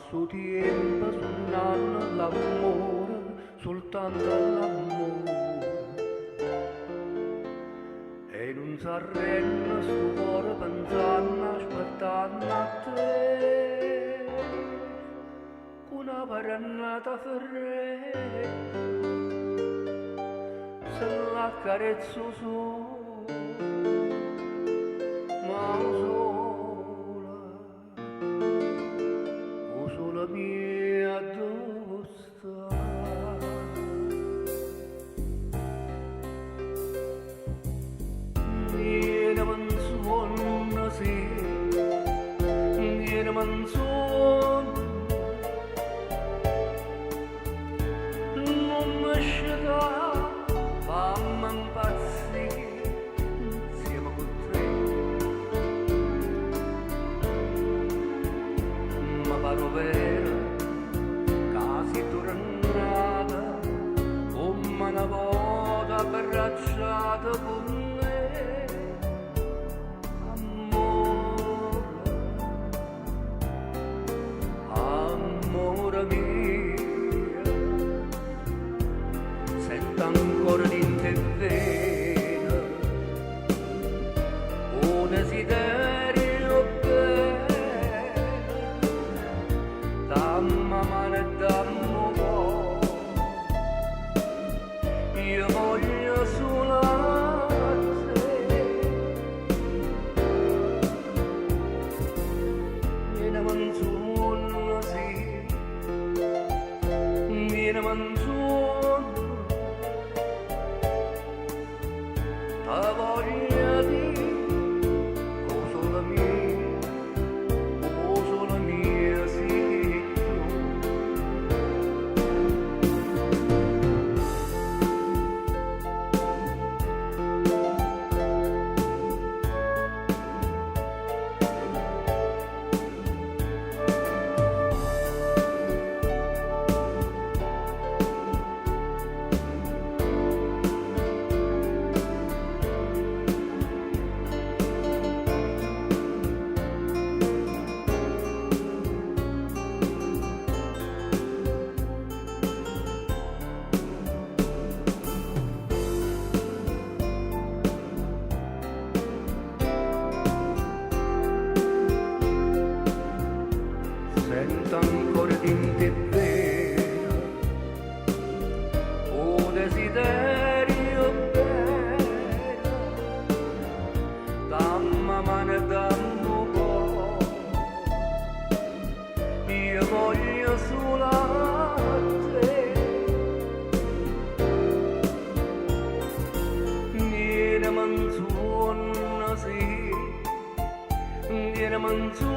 suo tempo suonando l'amore, soltanto l'amore. E non si arrende sto cuore pensando, aspettando a te, con una parannata ferretta, se la carezzo solo, ma sola mia dosta. Viene manzona sì, viene manzona, non mi sceda, fammi impazzire insieme con te. Ma paro vero, casi tornata, come una volta abbracciata con me. Amore mio, sento ancora in te vena un desiderio bello, dammi mano e dammi cuore, io voglio solo te. Viene manzona sì, viene manzona, la voglia di oh sola mia sì tu. Sento ancora in te vena un desiderio bello, dammi mano e dammi cuore, io voglio solo te. Viene manzona sì, viene manzona,